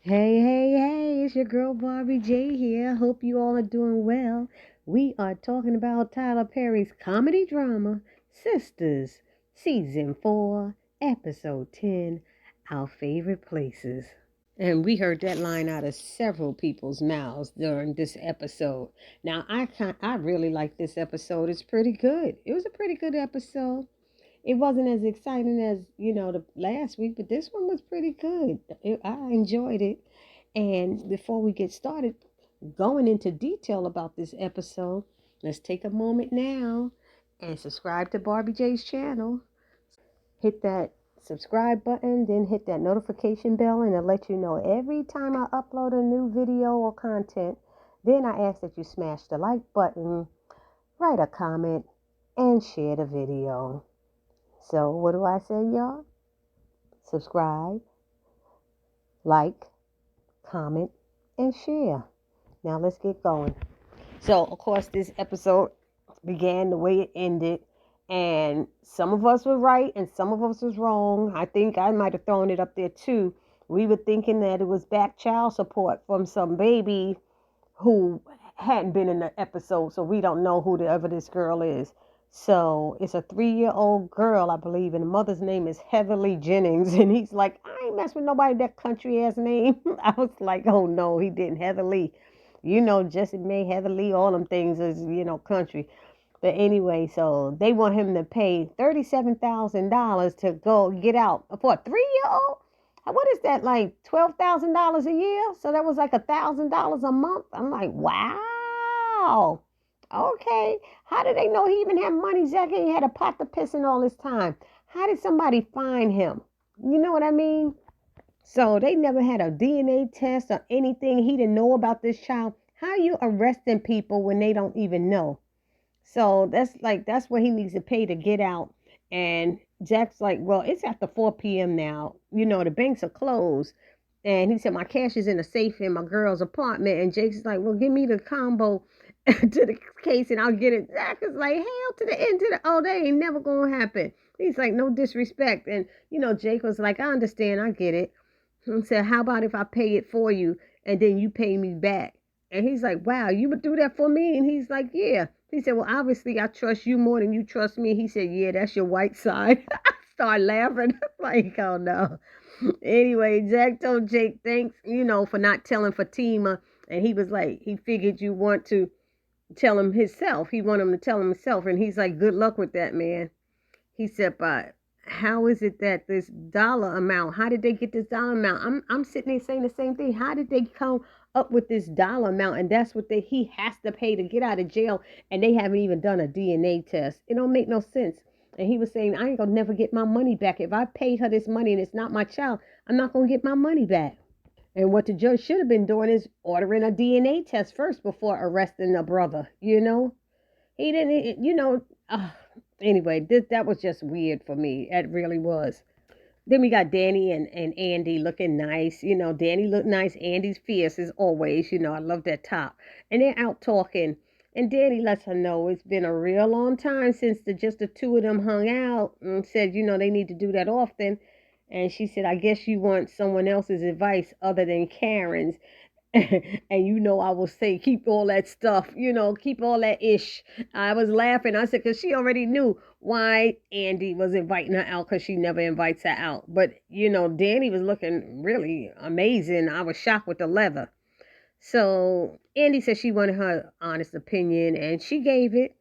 Hey, it's your girl Barbie J here. Hope you all are doing well. We are talking about Tyler Perry's comedy drama, Sistas, Season 4, Episode 10, Our Favorite Places. And we heard that line out of several people's mouths during this episode. Now, I really like this episode. It's pretty good. It was a pretty good episode. It wasn't as exciting as the last week, but this one was pretty good. I enjoyed it. And before we get started going into detail about this episode, let's take a moment now and subscribe to Barbie J's channel. Hit that subscribe button, then hit that notification bell, and it'll let you know every time I upload a new video or content. Then I ask that you smash the like button, write a comment, and share the video. So what do I say, y'all? Subscribe, like, comment, and share. Now let's get going. So, of course, this episode began the way it ended. And some of us were right and some of us was wrong. I think I might have thrown it up there too. We were thinking that it was back child support from some baby who hadn't been in the episode. So we don't know whoever this girl is. So it's a 3-year-old girl, I believe, and the mother's name is Heatherly Jennings. And he's like, I ain't mess with nobody that country ass name. I was like, oh no, he didn't. Heatherly. Jesse May, Heatherly, all them things is, country. But anyway, so they want him to pay $37,000 to go get out for a 3-year-old. What is that, like $12,000 a year? So that was like $1,000 a month. I'm like, wow. Okay. How did they know he even had money? Zach ain't had a pot to piss in all this time. How did somebody find him? You know what I mean? So they never had a DNA test or anything. He didn't know about this child. How are you arresting people when they don't even know? So that's what he needs to pay to get out. And Jack's like, well, it's after 4 p.m. now. The banks are closed. And he said, my cash is in a safe in my girl's apartment. And Jake's like, well, give me the combo to the case and I'll get it. Jack is like, hell to the end to the, oh, that ain't never going to happen. He's like, no disrespect. And, Jake was like, I understand. I get it. He said, how about if I pay it for you and then you pay me back? And he's like, wow, you would do that for me? And he's like, yeah. He said, well, obviously I trust you more than you trust me. He said, yeah, that's your white side. I started laughing. Like, oh no. Anyway, Jack told Jake, thanks, for not telling Fatima. And he was like, he figured you want to tell him himself. He wanted him to tell him himself. And he's like, good luck with that, man. He said, but how is it that this dollar amount, how did they get this dollar amount? I'm sitting there saying the same thing. How did they come up with this dollar amount? And that's what he has to pay to get out of jail. And they haven't even done a DNA test. It don't make no sense. And he was saying, I ain't going to never get my money back. If I paid her this money and it's not my child, I'm not going to get my money back. And what the judge should have been doing is ordering a DNA test first before arresting the brother, He didn't, anyway, that was just weird for me. It really was. Then we got Danny and Andy looking nice. Danny looked nice. Andy's fierce as always. I love that top. And they're out talking. And Danny lets her know it's been a real long time since just the two of them hung out and said, they need to do that often. And she said, I guess you want someone else's advice other than Karen's. And I will say, keep all that stuff, keep all that ish. I was laughing. I said, because she already knew why Andy was inviting her out, because she never invites her out. But, Danny was looking really amazing. I was shocked with the leather. So Andy said she wanted her honest opinion, and she gave it.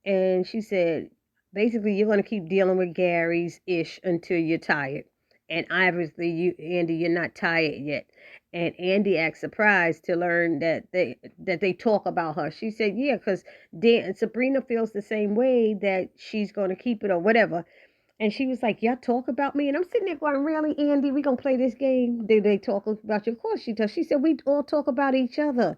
And she said, basically, you're going to keep dealing with Gary's ish until you're tired. And obviously, Andy, you're not tired yet. And Andy acted surprised to learn that they talk about her. She said, yeah, because Sabrina feels the same way, that she's going to keep it or whatever. And she was like, y'all talk about me? And I'm sitting there going, really, Andy, we going to play this game? Did they talk about you? Of course she does. She said, we all talk about each other.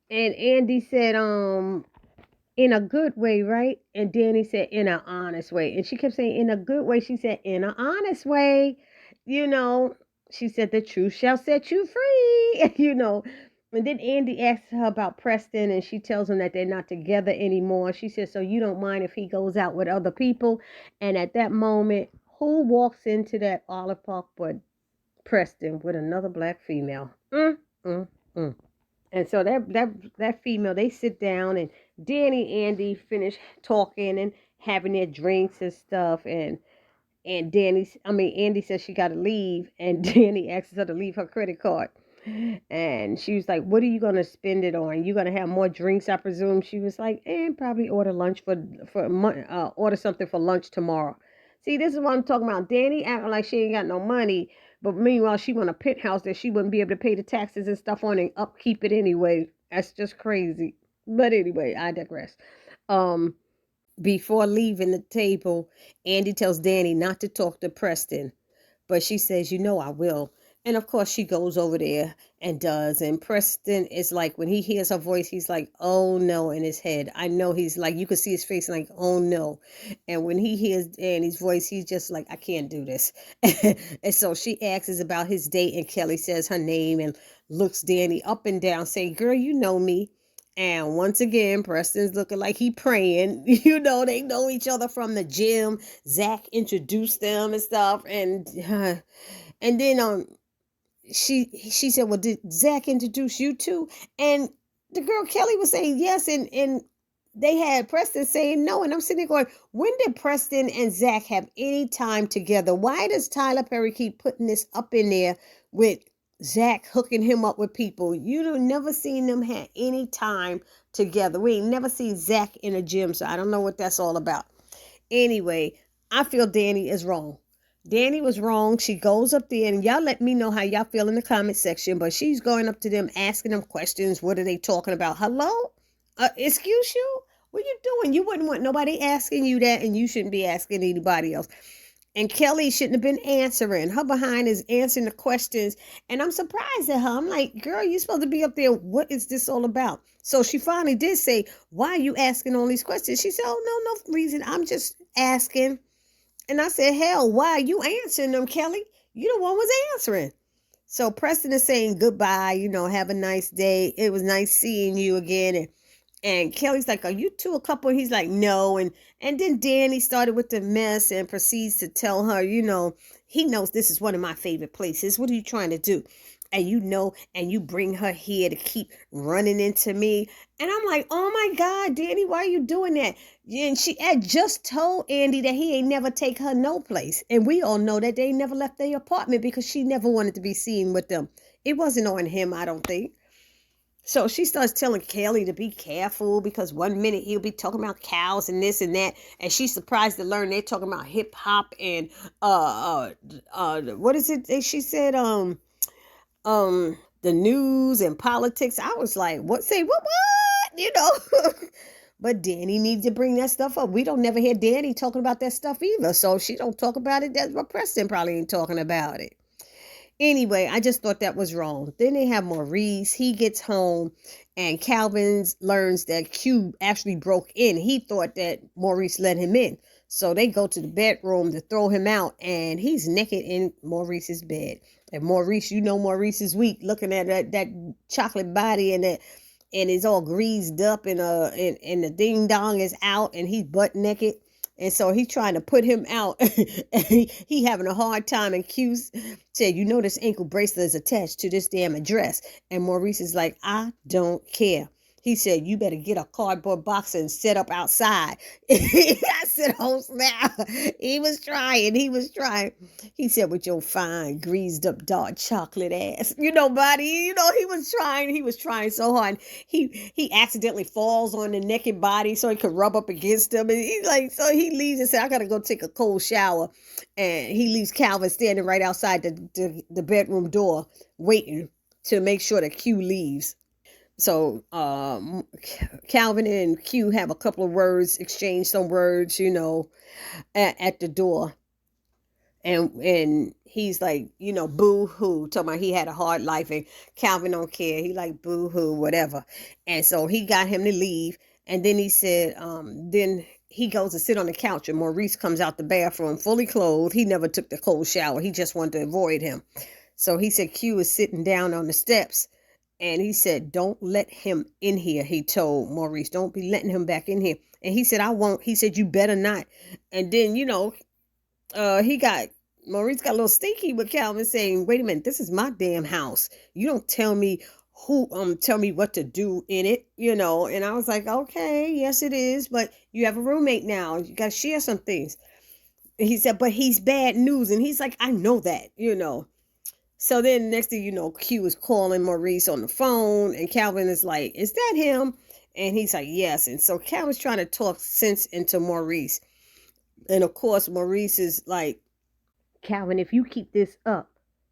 And Andy said, in a good way, right? And Danny said, in an honest way. And she kept saying, in a good way. She said, in an honest way. She said, the truth shall set you free. And then Andy asks her about Preston, and she tells him that they're not together anymore. She says, so you don't mind if he goes out with other people? And at that moment, who walks into that Olive Park but Preston with another black female? Mm, mm, mm. And so that female, they sit down, and Danny and Andy finish talking and having their drinks and stuff, and Andy says she got to leave, and Danny asks her to leave her credit card. And she was like, "What are you gonna spend it on? You gonna have more drinks, I presume?" She was like, "And probably order lunch order something for lunch tomorrow." See, this is what I'm talking about. Danny acting like she ain't got no money, but meanwhile she want a penthouse that she wouldn't be able to pay the taxes and stuff on and upkeep it anyway. That's just crazy. But anyway, I digress. Um, Before leaving the table, Andy tells Danny not to talk to Preston, but she says, I will. And of course, she goes over there and does. And Preston is like, when he hears her voice, he's like, oh no, in his head. I know he's like, you can see his face like, oh no. And when he hears Danny's voice, he's just like, I can't do this. And so she asks about his date, and Kelly says her name and looks Danny up and down, saying, girl, you know me. And once again, Preston's looking like he praying. They know each other from the gym. Zach introduced them and stuff. And then she said, well, did Zach introduce you too? And the girl Kelly was saying yes, and they had Preston saying no. And I'm sitting there going, when did Preston and Zach have any time together? Why does Tyler Perry keep putting this up in there with Zach hooking him up with people? You've never seen them have any time together. We ain't never seen Zach in a gym, so I don't know what that's all about. Anyway, I feel Danny is wrong. Danny was wrong. She goes up there, and y'all let me know how y'all feel in the comment section, but she's going up to them, asking them questions. What are they talking about? Hello? Excuse you? What you doing? You wouldn't want nobody asking you that, and you shouldn't be asking anybody else. And Kelly shouldn't have been answering. Her behind is answering the questions. And I'm surprised at her. I'm like, girl, you're supposed to be up there. What is this all about? So she finally did say, why are you asking all these questions? She said, oh, no reason. I'm just asking. And I said, hell, why are you answering them, Kelly? You the one was answering. So Preston is saying goodbye, have a nice day. It was nice seeing you again. And Kelly's like, are you two a couple? And he's like, no. And then Danny started with the mess and proceeds to tell her, he knows this is one of my favorite places. What are you trying to do? And and you bring her here to keep running into me. And I'm like, oh my God, Danny, why are you doing that? And she had just told Andy that he ain't never take her no place. And we all know that they never left their apartment because she never wanted to be seen with them. It wasn't on him, I don't think. So she starts telling Kelly to be careful because one minute he'll be talking about cows and this and that, and she's surprised to learn they're talking about hip hop and what is it? She said the news and politics. I was like, what? Say what? But Danny needs to bring that stuff up. We don't never hear Danny talking about that stuff either. So she don't talk about it. That's what Preston probably ain't talking about it. Anyway, I just thought that was wrong. Then they have Maurice. He gets home and Calvin learns that Q actually broke in. He thought that Maurice let him in. So they go to the bedroom to throw him out, and he's naked in Maurice's bed. And Maurice, Maurice is weak, looking at that chocolate body and it's all greased up and the ding dong is out and he's butt naked. And so he's trying to put him out. And he having a hard time. And Q said, this ankle bracelet is attached to this damn address. And Maurice is like, I don't care. He said, you better get a cardboard box and set up outside. I said, oh, snap. He was trying. He said, with your fine, greased up, dark chocolate ass. Buddy, he was trying so hard. He accidentally falls on the naked body so he could rub up against him. And he's like, so he leaves and said, I got to go take a cold shower. And he leaves Calvin standing right outside the bedroom door, waiting to make sure that Q leaves. So Calvin and Q have a couple of words, exchange some words, at the door. And he's like, boo-hoo, talking about he had a hard life, and Calvin don't care. He like, boo-hoo, whatever. And so he got him to leave. And then he said, then he goes to sit on the couch, and Maurice comes out the bathroom fully clothed. He never took the cold shower. He just wanted to avoid him. So he said Q is sitting down on the steps. And he said, don't let him in here, he told Maurice. Don't be letting him back in here. And he said, I won't. He said, you better not. And then, he got Maurice got a little stinky with Calvin saying, wait a minute, this is my damn house. You don't tell me tell me what to do in it, And I was like, okay, yes it is, but you have a roommate now. You gotta share some things. And he said, but he's bad news. And he's like, I know that. So then next thing you know, Q is calling Maurice on the phone, and Calvin is like, is that him? And he's like, yes. And so Calvin's trying to talk sense into Maurice. And of course, Maurice is like, Calvin, if you keep this up,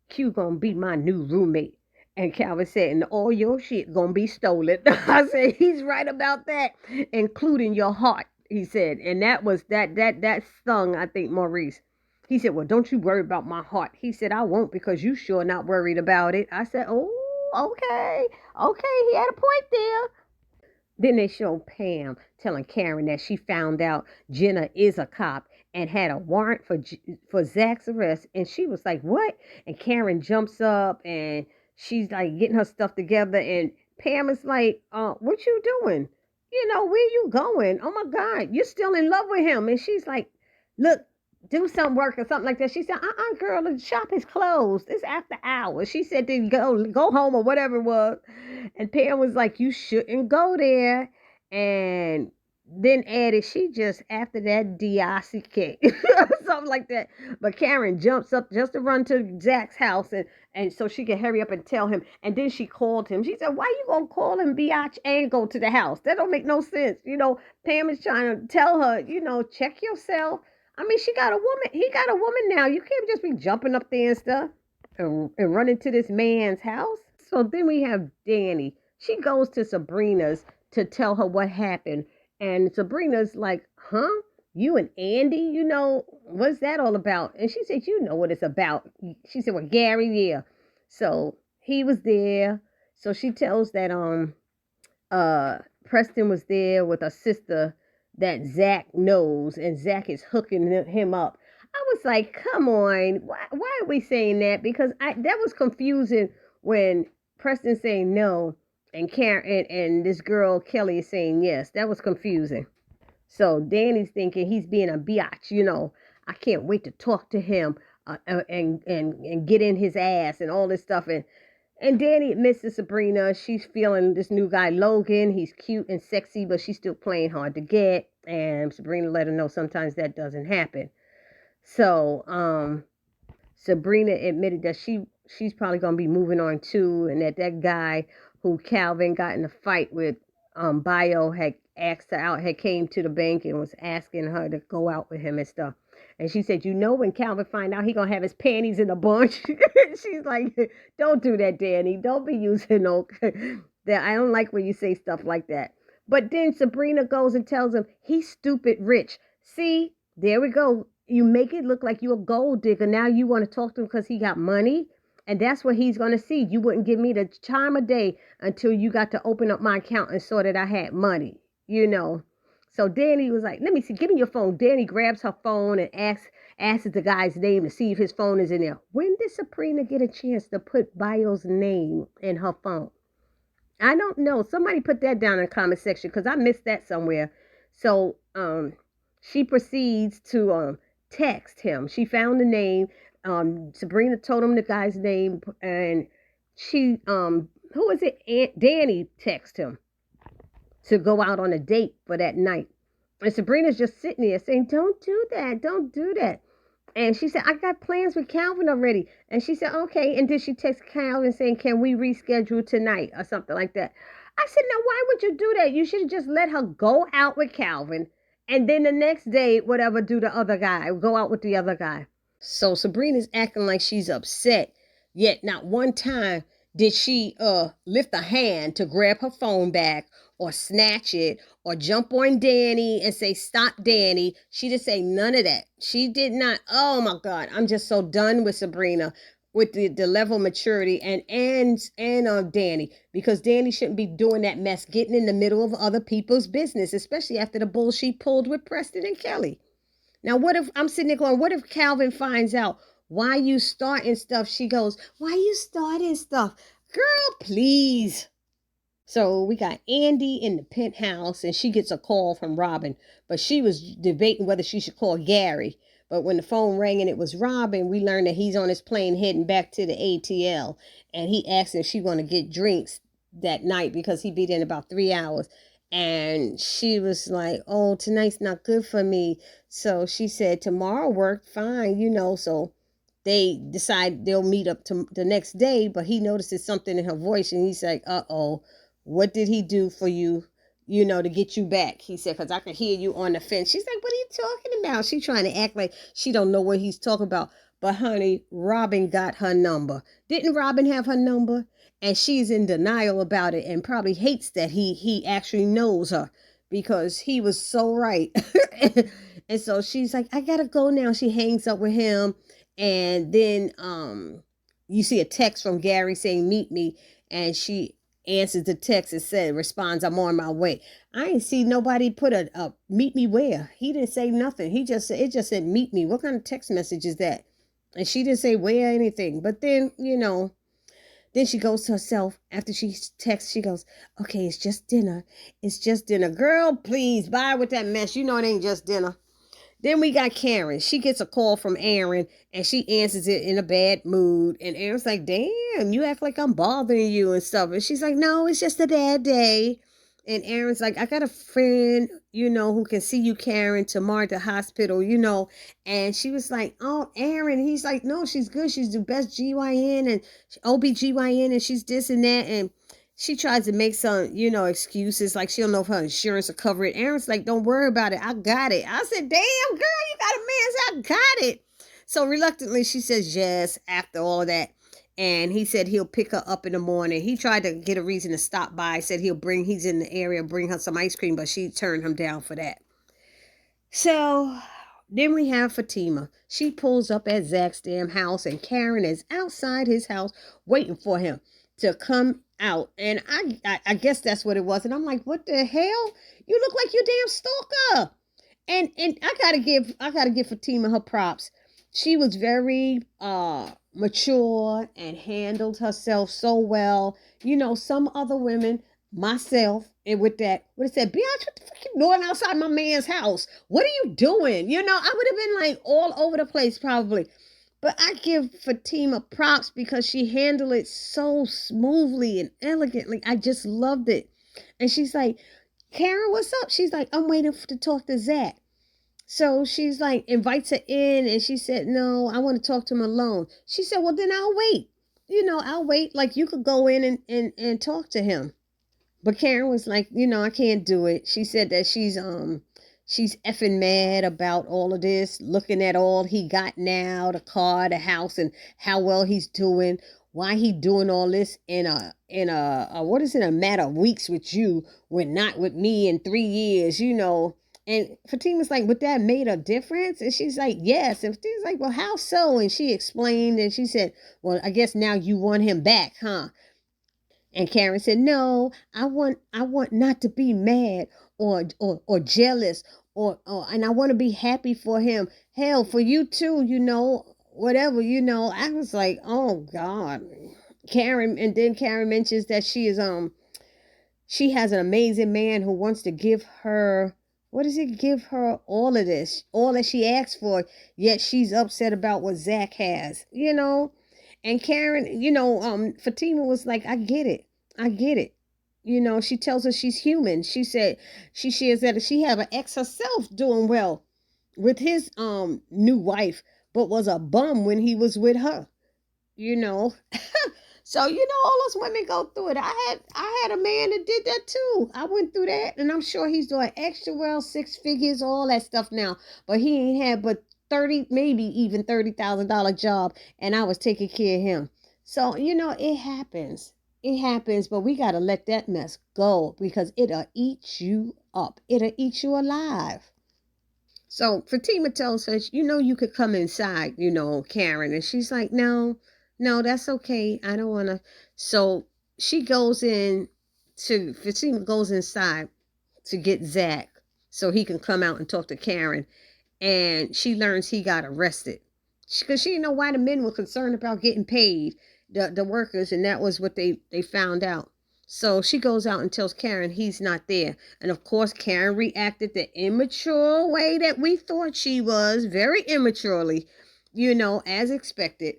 Q gonna be my new roommate. And Calvin said, and all your shit gonna be stolen. I said, he's right about that, including your heart, he said. And that stung, I think, Maurice. He said, well, don't you worry about my heart. He said, I won't, because you sure not worried about it. I said, oh, okay. Okay, he had a point there. Then they show Pam telling Karen that she found out Jenna is a cop and had a warrant for Zach's arrest. And she was like, what? And Karen jumps up and she's like getting her stuff together. And Pam is like, what you doing? Where you going? Oh my God, you're still in love with him. And she's like, look, do some work or something like that. She said, girl, the shop is closed. It's after hours. She said to go home or whatever it was. And Pam was like, you shouldn't go there. And then added, she just after that DICK something like that. But Karen jumps up just to run to Zach's house and so she can hurry up and tell him. And then she called him. She said, why you gonna call him biatch and go to the house? That don't make no sense. Pam is trying to tell her, check yourself. I mean, she got a woman. He got a woman now. You can't just be jumping up there and stuff and running to this man's house. So then we have Danny. She goes to Sabrina's to tell her what happened. And Sabrina's like, huh? You and Andy, what's that all about? And she said, you know what it's about. She said, well, Gary, yeah. So he was there. So she tells that Preston was there with a sister that Zach knows, and Zach is hooking him up. I was like, come on, why are we saying that? Because that was confusing when Preston saying no and Karen and this girl Kelly is saying yes. That was confusing. So Danny's thinking he's being a biatch, I can't wait to talk to him and get in his ass and all this stuff. And Danny admits to Sabrina she's feeling this new guy, Logan. He's cute and sexy, but she's still playing hard to get. And Sabrina let her know sometimes that doesn't happen. So Sabrina admitted that she's probably going to be moving on too, and that guy who Calvin got in a fight with, Bio had asked her out, had came to the bank and was asking her to go out with him and stuff. And she said, when Calvin find out, he going to have his panties in a bunch. She's like, don't do that, Danny. Don't be using that. I don't like when you say stuff like that. But then Sabrina goes and tells him, he's stupid rich. See, there we go. You make it look like you're a gold digger. Now you want to talk to him because he got money. And that's what he's going to see. You wouldn't give me the time of day until you got to open up my account and saw that I had money, So Danny was like, let me see, give me your phone. Danny grabs her phone and asks the guy's name to see if his phone is in there. When did Sabrina get a chance to put Bio's name in her phone? I don't know. Somebody put that down in the comment section because I missed that somewhere. So she proceeds to text him. She found the name. Sabrina told him the guy's name, and she who is it? Danny texted him to go out on a date for that night. And Sabrina's just sitting there saying, don't do that. Don't do that. And she said, I got plans with Calvin already. And she said, okay. And then she texted Calvin saying, can we reschedule tonight or something like that? I said, now, why would you do that? You should have just let her go out with Calvin. And then the next day, whatever, do the other guy. Go out with the other guy. So Sabrina's acting like she's upset. Yet not one time did she lift a hand to grab her phone back or snatch it or jump on Danny and say, stop, Danny. She didn't say none of that. She did not. Oh my God. I'm just so done with Sabrina, with the level of maturity and Danny, because Danny shouldn't be doing that mess, getting in the middle of other people's business, especially after the bull she pulled with Preston and Kelly. Now, what if I'm sitting there going, what if Calvin finds out why you starting stuff? She goes, why you starting stuff? Girl, please. So we got Andy in the penthouse and she gets a call from Robin, but she was debating whether she should call Gary. But when the phone rang and it was Robin, we learned that he's on his plane heading back to the ATL. And he asked if she want to get drinks that night because he'd be there in about 3 hours. And she was like, oh, tonight's not good for me. So she said, tomorrow worked fine, So they decide they'll meet up to the next day. But he notices something in her voice and he's like, uh-oh, what did he do for you? To get you back. He said, because I can hear you on the fence. She's like, what are you talking about? She's trying to act like she don't know what he's talking about. But honey, Robin got her number. Didn't Robin have her number? And she's in denial about it and probably hates that he actually knows her because he was so right. And so she's like, I gotta go now. She hangs up with him. And then you see a text from Gary saying, meet me. And she answers the text and responds, I'm on my way. I ain't see nobody put a meet me where. He didn't say nothing. It just said meet me. What kind of text message is that? And she didn't say where anything. But then, then she goes to herself after she texts. She goes, okay, it's just dinner. It's just dinner. Girl, please, bye with that mess. You know it ain't just dinner. Then we got Karen. She gets a call from Aaron and she answers it in a bad mood. And Aaron's like, damn, you act like I'm bothering you and stuff. And she's like, no, it's just a bad day. And Aaron's like, I got a friend, who can see you, Karen, tomorrow at the hospital, And she was like, oh, Aaron. He's like, no, she's good. She's the best GYN and OBGYN and she's this and that. And she tries to make some, excuses like she don't know if her insurance will cover it. Aaron's like, don't worry about it. I got it. I said, damn, girl, you got a man's, I got it. So reluctantly, she says yes after all that. And he said he'll pick her up in the morning. He tried to get a reason to stop by. Said he's in the area, bring her some ice cream, but she turned him down for that. So then we have Fatima. She pulls up at Zach's damn house and Karen is outside his house waiting for him to come out. And I guess that's what it was. And I'm like, what the hell? You look like you damn stalker. And I gotta give Fatima her props. She was very mature and handled herself so well. Some other women, myself, and with that, would have said, Biatch, what the fuck you doing outside my man's house? What are you doing? I would have been like all over the place probably. But I give Fatima props because she handled it so smoothly and elegantly. I just loved it. And she's like, Karen, what's up? She's like, I'm waiting to talk to Zach. So she's like, invites her in. And she said, no, I want to talk to him alone. She said, well, then I'll wait. I'll wait. Like you could go in and talk to him. But Karen was like, I can't do it. She said that she's effing mad about all of this, looking at all he got now, the car, the house, and how well he's doing. Why he doing all this in a what is it, a matter of weeks with you, when not with me in 3 years, And Fatima's like, would that made a difference? And she's like, yes. And Fatima's like, well, how so? And she explained, and she said, well, I guess now you want him back, huh? And Karen said, no, I want not to be mad or jealous and I want to be happy for him. Hell, for you too, whatever, I was like, oh God. Karen, and then Karen mentions that she has an amazing man who wants to give her, what does it give her? All of this, all that she asked for, yet she's upset about what Zach has, And Karen, Fatima was like, I get it. She tells her she's human. She said she shares that she had an ex herself doing well with his new wife, but was a bum when he was with her. So all those women go through it. I had a man that did that too. I went through that, and I'm sure he's doing extra well, 6 figures, all that stuff now. But he ain't had but 30, maybe even $30,000 job, and I was taking care of him. So it happens. It happens, but we got to let that mess go because it'll eat you up. It'll eat you alive. So Fatima tells her, you could come inside, Karen. And she's like, no, that's okay. I don't want to. So Fatima goes inside to get Zach so he can come out and talk to Karen. And she learns he got arrested because she didn't know why the men were concerned about getting paid, the workers, and that was what they found out. So she goes out and tells Karen he's not there. And of course, Karen reacted the immature way that we thought she was, very immaturely, as expected.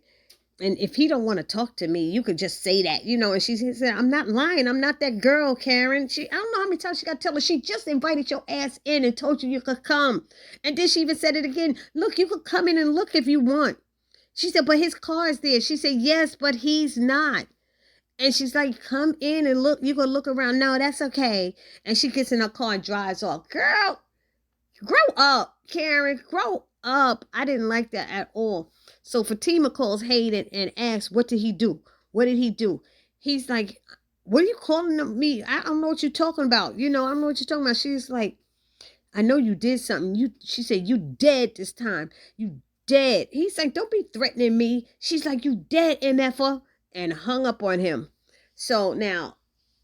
And if he don't want to talk to me, you could just say that, And she said, I'm not lying. I'm not that girl, Karen. I don't know how many times she got to tell her. She just invited your ass in and told you could come. And then she even said it again. Look, you could come in and look if you want. She said, but his car is there. She said, yes, but he's not. And she's like, come in and look. You can look around. No, that's okay. And she gets in her car and drives off. Girl, grow up, Karen. Grow up. I didn't like that at all. So Fatima calls Hayden and asks, what did he do? What did he do? He's like, what are you calling me? I don't know what you're talking about. I don't know what you're talking about. She's like, I know you did something. She said, you dead this time. You dead. He's like, don't be threatening me. She's like, you dead, MFer. And hung up on him. So now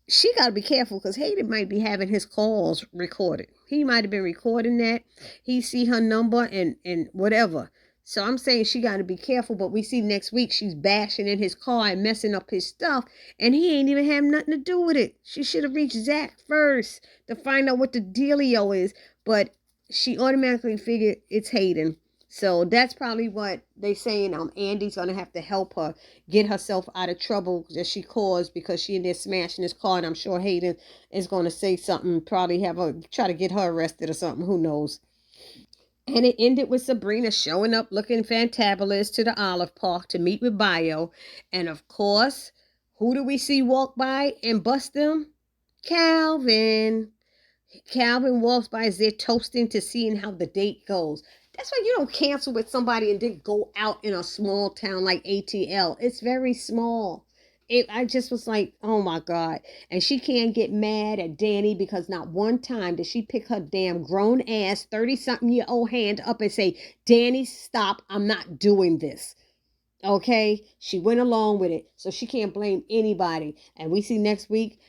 she got to be careful because Hayden might be having his calls recorded. He might have been recording that. He see her number and whatever. So I'm saying she got to be careful. But we see next week she's bashing in his car and messing up his stuff. And he ain't even have nothing to do with it. She should have reached Zach first to find out what the dealio is. But she automatically figured it's Hayden. So that's probably what they saying. Andy's going to have to help her get herself out of trouble that she caused because she in there smashing his car. And I'm sure Hayden is going to say something, probably try to get her arrested or something. Who knows? And it ended with Sabrina showing up looking fantabulous to the Olive Park to meet with Bio. And of course, who do we see walk by and bust them? Calvin. Calvin walks by as they're toasting to seeing how the date goes. That's why you don't cancel with somebody and then go out in a small town like ATL. It's very small. I just was like, oh my God. And she can't get mad at Danny because not one time did she pick her damn grown ass 30-something-year-old hand up and say, Danny, stop. I'm not doing this. Okay? She went along with it. So she can't blame anybody. And we see next week,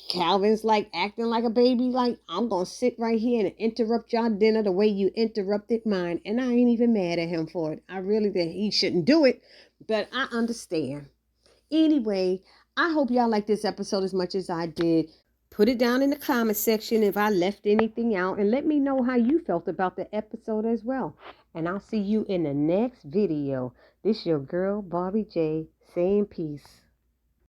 Calvin's like acting like a baby, like, I'm going to sit right here and interrupt y'all dinner the way you interrupted mine. And I ain't even mad at him for it. I really think he shouldn't do it, but I understand. Anyway, I hope y'all like this episode as much as I did. Put it down in the comment section if I left anything out and let me know how you felt about the episode as well. And I'll see you in the next video. This your girl, Barbie J, saying peace.